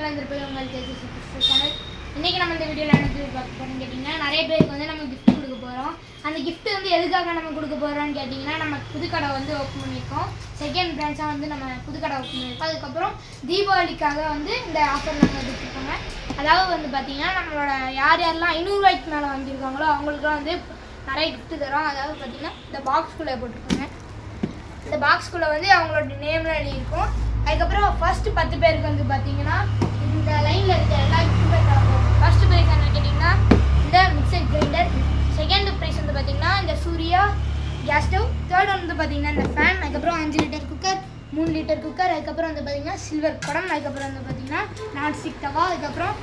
வந்திருப்பது உங்கள் சேனல். இன்றைக்கி நம்ம இந்த வீடியோவில் என்ன பார்க்க போகிறோம்னு கேட்டிங்கன்னா, நிறைய பேருக்கு வந்து நம்ம கிஃப்ட் கொடுக்க போகிறோம். அந்த கிஃப்ட் வந்து எதுக்காக நம்ம கொடுக்க போகிறோம்னு கேட்டிங்கன்னா, நம்ம புதுக்கடை வந்து ஓப்பன் பண்ணியிருக்கோம். செகண்ட் பிரான்ச்சாக வந்து நம்ம புதுக்கடை ஓப்பன் பண்ணியிருக்கோம். அதுக்கப்புறம் தீபாவளிக்காக வந்து இந்த ஆஃபர் நாங்கள் எடுத்துருக்கோங்க. அதாவது வந்து பார்த்திங்கன்னா, நம்மளோட யார் யாரெல்லாம் 500 ரூபாய்க்கு மேலே வாங்கியிருக்காங்களோ அவங்களுக்குலாம் வந்து நிறைய கிஃப்ட்டு தரோம். அதாவது பார்த்திங்கன்னா இந்த பாக்ஸ்குள்ளே போட்டிருக்கோங்க. இந்த பாக்ஸ்குள்ளே வந்து அவங்களோட நேம்லாம் எழுதியிருக்கும். அதுக்கப்புறம் ஃபர்ஸ்ட் 10 பேருக்கு வந்து பார்த்தீங்கன்னா இந்த லைனில் இருக்க எல்லா கிஃப்ட்டுமே தரப்போம். ஃபர்ஸ்ட் ப்ரைஸ் என்ன கேட்டிங்கன்னா இந்த மிக்சர் கிரைண்டர். செகண்ட் ப்ரைஸ் வந்து பார்த்திங்கன்னா இந்த சூர்யா கேஸ் ஸ்டவ். தேர்ட் வந்து பார்த்திங்கன்னா இந்த ஃபேன். அதுக்கப்புறம் 5 லிட்டர் குக்கர், 3 லிட்டர் குக்கர். அதுக்கப்புறம் வந்து பார்த்திங்கன்னா சில்வர் குடம். அதுக்கப்புறம் வந்து பார்த்திங்கன்னா நான்ஸ்டிக் தவா. அதுக்கப்புறம்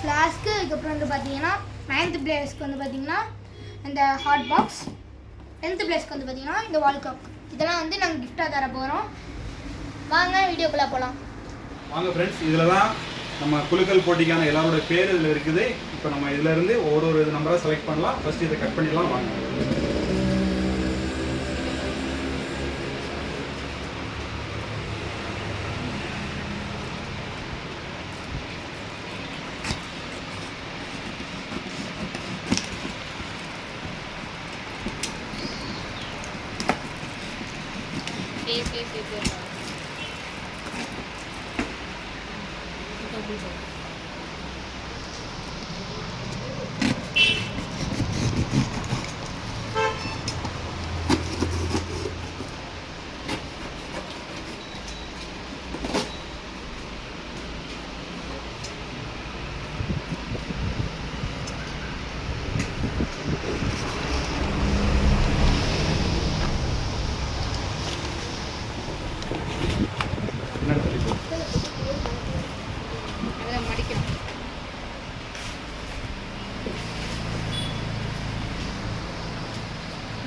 ஃப்ளாஸ்க்கு. அதுக்கப்புறம் வந்து பார்த்திங்கன்னா 9th பிளேஸ்க்கு வந்து பார்த்திங்கன்னா இந்த ஹாட் பாக்ஸ். 10th பிளேஸ்க்கு வந்து பார்த்திங்கன்னா இந்த வால் கிளாக். இதெல்லாம் வந்து நாங்கள் கிஃப்டாக தர போகிறோம். வாங்க வீடியோக்குள்ளே போகலாம். வாங்க ஃப்ரெண்ட்ஸ், இதில் தான் நம்ம குலுக்கல் போட்டிக்கான எல்லாரோட பேர் இதில் இருக்குது. இப்போ நம்ம இதிலேருந்து ஒரு நம்பராக செலக்ட் பண்ணலாம். ஃபஸ்ட்டு இதை கட் பண்ணிடலாம். வாங்க.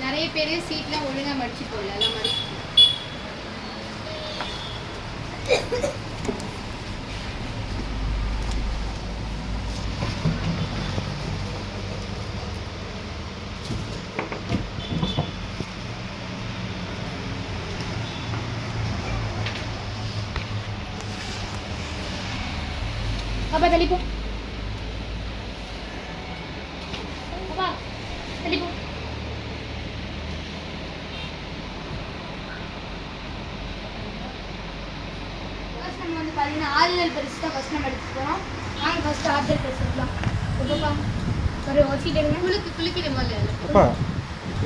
நிறைய பேர் சீட்லாம் ஒழுங்கா மடிச்சு போடல, எல்லாம் மடிச்சு அப்பா தள்ளிப்போ. அப்பா தள்ளிப்போ. நம்ம வந்து பார்த்தீங்கன்னா ஆறுதல் பரிசு தான் ஃபஸ்ட் நம்ம எடுத்து போகிறோம். நாங்கள் ஃபஸ்ட்டு ஆறுதல் பரிசு எடுக்கலாம். ஓகேப்பா, ஒரு சீட் எடுங்க. குளிக்கிற அப்பா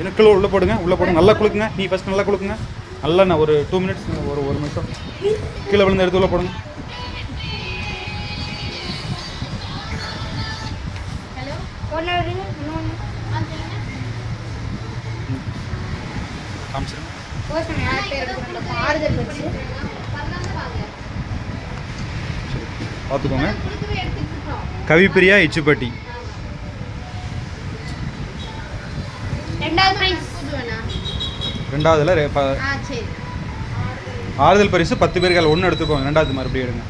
எனக்குள்ள உள்ளே போடுங்க. உள்ளே போடுங்க. நல்லா குளுக்குங்க. நீ ஃபஸ்ட் நல்லா குளுக்குங்க. நல்லா நான் ஒரு 2 மினிட்ஸ், ஒரு நிமிஷம் கீழே விழுந்து எடுத்து உள்ளே போடுங்க. ஹலோ, ஒன்று எடுங்க. இன்னொன்று காமிச்சிருங்க. ஃபர்ஸ்ட் நம்ம யார் பேர் எடுக்கிறோம்? ஆறுதல் பரிசு. பார்த்துக்கோங்க. கவிப்பிரியா இச்சுப்பட்டி. ரெண்டாவது பிரைஸ். ரெண்டாவதுல சரி, ஆறுதல் பரிசு 10 பேர்கள் ஒன்று எடுத்துக்கோங்க. ரெண்டாவது மறுபடியும் எடுங்க.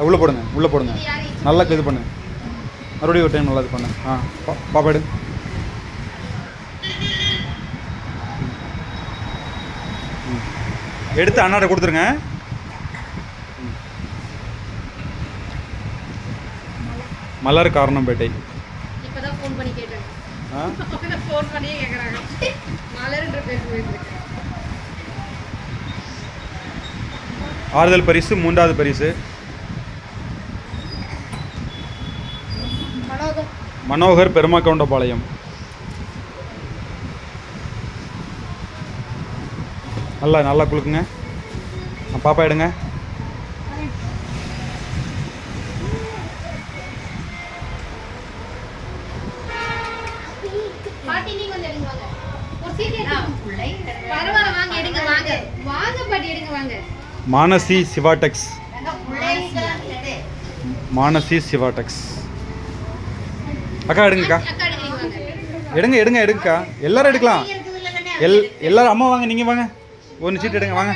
உள்ளே போடுங்க. உள்ளே போடுங்க. நல்லா இது பண்ணுங்க. மறுபடியும் ஒரு டைம் நல்லா இது பண்ணு. பாப்பா எடு. எடுத்து அண்ணாட்ட கொடுத்துருங்க. மலர் காரணம்பேட்டை. இப்பதான் ஃபோன் பண்ணி கேட்டேன். ஃபோன் பண்ணியே கேட்குறாங்க. மலர்ன்ற பேர் போயிருக்கு. ஆறுதல் பரிசு 3வது பரிசு மனோகர் பெருமாக்கவுண்டபாளையம். நல்லா குளுக்குங்க. பாப்பா எடுங்க. பாட்டி நீங்க வந்து எடுங்க வாங்க. ஒரு சீட் எடுங்க. பரவாயில்லை, வாங்க எடுங்க. வாங்க வாங்க பாட்டி எடுங்க வாங்க. மானசி சிவாடெக்ஸ். மானசி சிவாடெக்ஸ். அக்கா எடுங்கக்கா. எடுங்கக்கா. எல்லாரும் எடுக்கலாம். எல்லாரும் அம்மா வாங்க, நீங்கள் வாங்க. ஒன்று சீட் எடுங்க. வாங்க.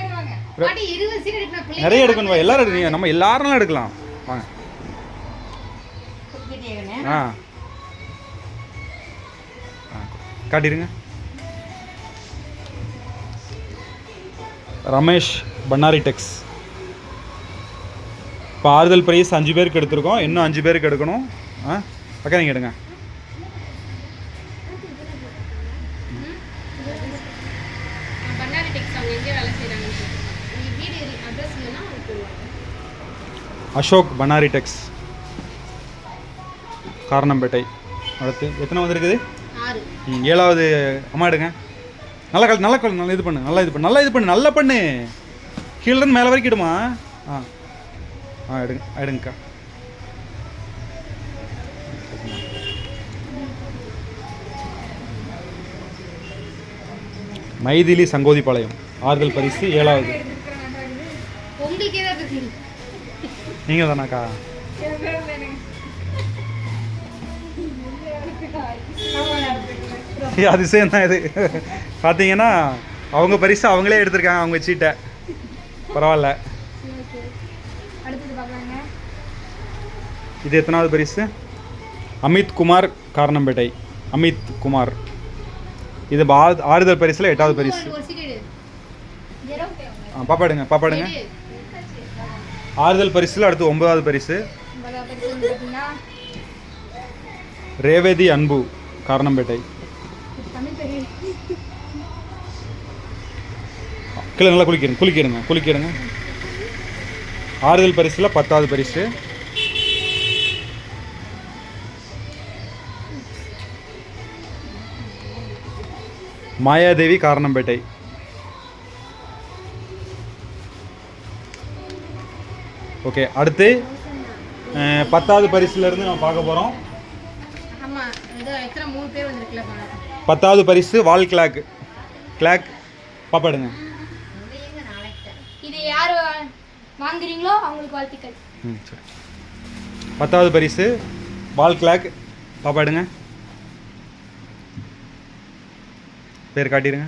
நிறைய எடுக்கணும். எல்லாரும் எடுங்க. நம்ம எல்லாரும் எடுக்கலாம். வாங்க. காட்டிடுங்க. ரமேஷ் பண்ணாரி டெக்ஸ். இப்போ ஆறுதல் பிரைஸ் 5 பேருக்கு எடுத்திருக்கோம், இன்னும் 5 பேருக்கு எடுக்கணும். அக்கா நீங்கள் எடுங்க. பண்ணாரி டெக்ஸ் அவங்க எங்கே வேலை செய்கிறாங்க, வீடு அட்ரஸ் இல்லைன்னா அவங்க போடுவாங்க. அசோக் பண்ணாரி டெக்ஸ் காரணம்பேட்டை. அடுத்து எத்தனை வந்துருக்குது? 6. 7வது. அம்மா எடுங்க. நல்லா கல் நல்லா கல் நல்லா இது பண்ணு, நல்லா இது பண்ணு, நல்லா இது பண்ணு, நல்லா பண்ணு. கீழேருந்து மேலே வரைக்கும் இடுமா. எடுங்கக்கா. மைதிலி சங்கோதிப்பாளையம் ஆறுதல் பரிசு 7வது. உங்களுக்கு ஏதாவது தெரியும்? நீங்கள் தானாக்கா? அதிசயம் தான் இது. பார்த்தீங்கன்னா அவங்க பரிசு அவங்களே எடுத்திருக்காங்க, அவங்க சீட்டை. பரவாயில்ல. இது எத்தனாவது பரிசு? அமித் குமார் காரணம்பேட்டை. அமித் குமார். இது ஆறுதல் பரிசில் 8வது பரிசு. பாப்பா எடுங்க, பாப்பா எடுங்க. ஆறுதல் பரிசில் அடுத்து 9வது பரிசு. ரேவதி அன்பு காரணம்பேட்டை. கீழே நல்லா குளிக்கிடுங்க. ஆறுதல் பரிசில் 10வது பரிசு. மாயாதேவி காரணம்பேட்டை. ஓகே, அடுத்து 10வது பரிசுலேருந்து நம்ம பார்க்க போகிறோம். 10வது பரிசு வால் கிளாக். பாப்பா எடுங்க. இது யார் வாங்குறீங்களோ அவங்களுக்கு வாழ்த்துக்கள். சரி. 10வது பரிசு வால் கிளாக். பாப்பா எடுங்க. பேர் காட்டிடுங்க.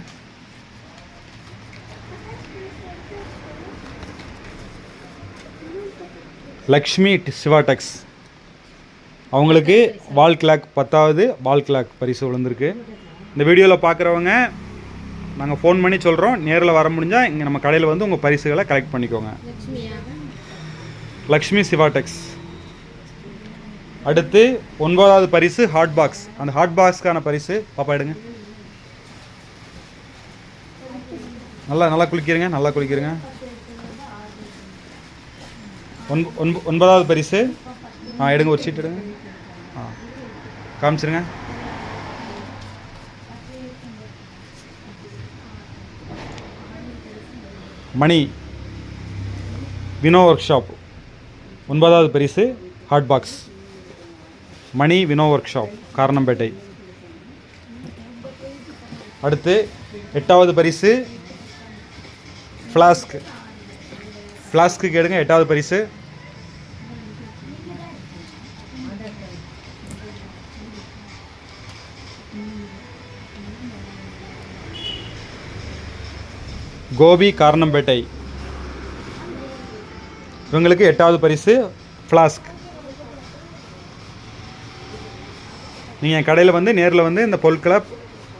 லக்ஷ்மி சிவாடெக்ஸ் அவங்களுக்கு வால் கிளாக் 10வது வால் கிளாக் பரிசு விழுந்திருக்கு. இந்த வீடியோவில் பார்க்குறவங்க நாங்கள் ஃபோன் பண்ணி சொல்கிறோம், நேரில் வர முடிஞ்சால் இங்கே நம்ம கடையில் வந்து உங்கள் பரிசுகளை கலெக்ட் பண்ணிக்கோங்க. லக்ஷ்மி சிவாடெக்ஸ். அடுத்து 9வது பரிசு ஹாட் பாக்ஸ். அந்த ஹாட் பாக்ஸ்க்கான பரிசு பாப்பா எடுங்க. நல்லா குளிக்கிறங்க. 9வது பரிசு. எடுங்க, ஒரு சீட் எடுங்க. காமிச்சிருங்க. மணி வினோ ஒர்க் ஷாப் 9வது பரிசு ஹாட் பாக்ஸ். மணி வினோ ஒர்க் ஷாப் காரணம்பேட்டை. அடுத்து 8வது பரிசு ஃப்ளாஸ்க்கு எடுங்க. 8வது பரிசு. கோபி காரணம்பேட்டை. இவங்களுக்கு 8வது பரிசு ஃப்ளாஸ்க். நீங்கள் கடையில் வந்து நேரில் வந்து இந்த பொருட்களை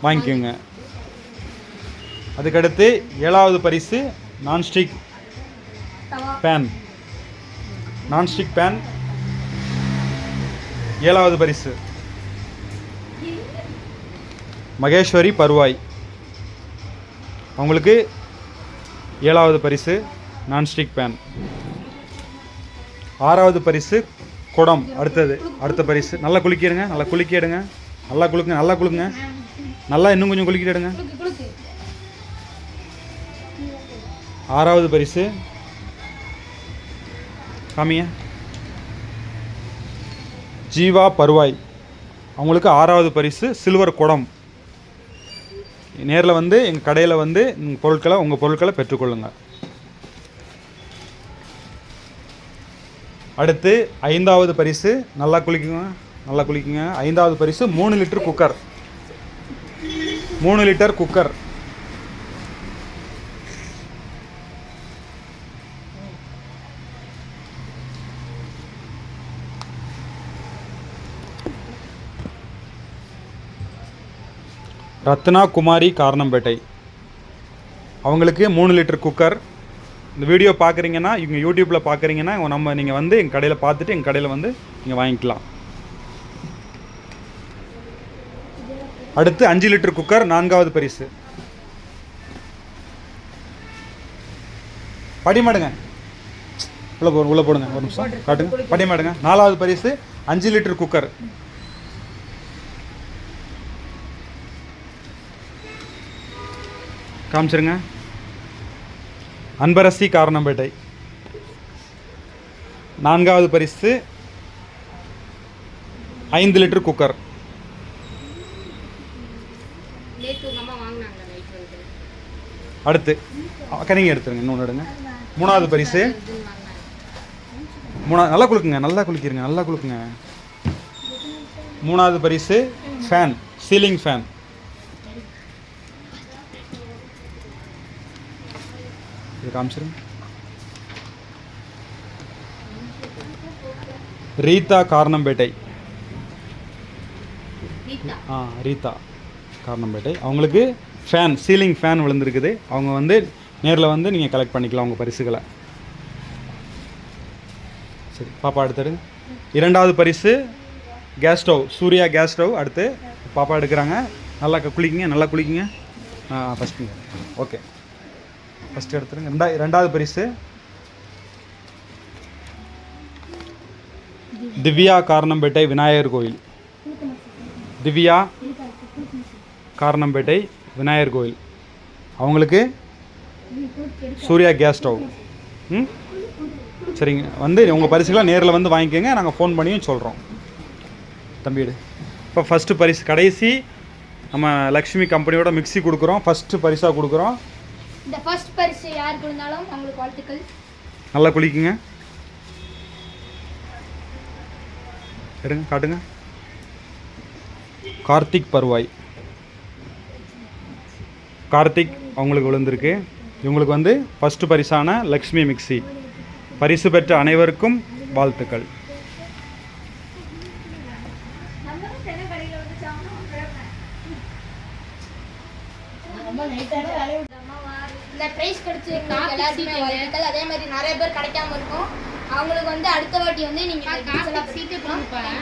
வாங்கிக்கோங்க. அதுக்கடுத்து 7வது பரிசு நான்ஸ்டிக் பேன். 7வது பரிசு மகேஸ்வரி பருவாய். அவங்களுக்கு 7வது பரிசு நான்ஸ்டிக் பேன். 6வது பரிசு குடம். அடுத்த பரிசு. நல்லா குளிக்கிடுங்க. நல்லா இன்னும் கொஞ்சம் குளிக்கிடுங்க. 6வது பரிசு காமிங்க. ஜீவா பருவாய். அவங்களுக்கு 6வது பரிசு சில்வர் குடம். நேரில் வந்து எங்கள் கடையில் வந்து உங்கள் பொருட்களை பெற்றுக்கொள்ளுங்கள். அடுத்து 5வது பரிசு. நல்லா குளிக்குங்க. 5வது பரிசு 3 litre cooker. 3 litre cooker. Ratna Kumari Karanampettai. அவங்களுக்கு 3 லிட்டர் குக்கர். இந்த வீடியோ பார்க்குறீங்கன்னா இவங்க யூடியூப்பில் பார்க்குறீங்கன்னா நீங்கள் வந்து எங்கள் கடையில் பார்த்துட்டு எங்கள் கடையில் வந்து நீங்கள் வாங்கிக்கலாம். அடுத்து 5 லிட்டர் குக்கர் 4வது பரிசு. படிமாடுங்க உள்ளே போடுங்க ஒரு நிமிஷம் காட்டுங்க. படிமாடுங்க 4வது பரிசு 5 லிட்டர் குக்கர். காமிச்சிருங்க. அன்பரசி காரணம்பேட்டை. 4வது பரிசு 5 லிட்டர் குக்கர். அடுத்து கனிங்க எடுத்துருங்க, இன்னொன்று எடுங்க. 3வது பரிசு நல்லா குலுக்குங்க, நல்லா குளிக்கிறங்க, நல்லா குலுக்குங்க. 3வது பரிசு ஃபேன், சீலிங் ஃபேன். இது காமிச்சிருங்க. ரீதா காரணம்பேட்டை. ரீதா காரணம்பேட்டை. அவங்களுக்கு ஃபேன், சீலிங் ஃபேன் விழுந்திருக்குது. அவங்க வந்து நேரில் வந்து நீங்கள் கலெக்ட் பண்ணிக்கலாம் உங்கள் பரிசுகளை. சரி பாப்பா அடுத்தது 2வது பரிசு gas stove, Surya gas stove. அடுத்து பாப்பா எடுக்கிறாங்க. நல்லா குளிக்கிங்க, நல்லா குளிக்கிங்க. ஃபஸ்ட்டுங்க ஓகே, ஃபஸ்ட்டு எடுத்துருங்க. 2வது பரிசு திவ்யா காரணம்பேட்டை விநாயகர் கோயில். திவ்யா காரணம்பேட்டை விநாயகர் கோயில். அவங்களுக்கு சூர்யா கேஸ் ஸ்டவ். சரிங்க, வந்து உங்கள் பரிசுகளை நேரில் வந்து வாங்கிக்கோங்க. நாங்கள் ஃபோன் பண்ணியும் சொல்கிறோம். தம்பிடு இப்போ ஃபஸ்ட்டு பரிசு கடைசி நம்ம லக்ஷ்மி கம்பெனியோட மிக்ஸி கொடுக்குறோம். ஃபஸ்ட்டு பரிசாக கொடுக்குறோம். இந்த ஃபர்ஸ்ட் பரிசு யாருக்கு இருந்தாலும் அவங்களுக்கு வாழ்த்துக்கள். நல்லா குளிக்குங்க. எடுங்க காட்டுங்க. கார்த்திக் பருவாய். கார்த்திக் அவங்களுக்கு விழுந்திருக்கு. இவங்களுக்கு வந்து ஃபஸ்ட்டு பரிசான லக்ஷ்மி மிக்ஸி. பரிசு பெற்ற அனைவருக்கும் வாழ்த்துக்கள். இந்த ப்ரைஸ் கிடைச்சிருக்கோம் எல்லாருக்குமே வாழ்த்துக்கள். அதே மாதிரி நிறைய பேர் கிடைக்காம இருக்கும். அவங்களுக்கு வந்து அடுத்த வாட்டி வந்து நீங்கள் சீட்டு கொடுப்பேன்.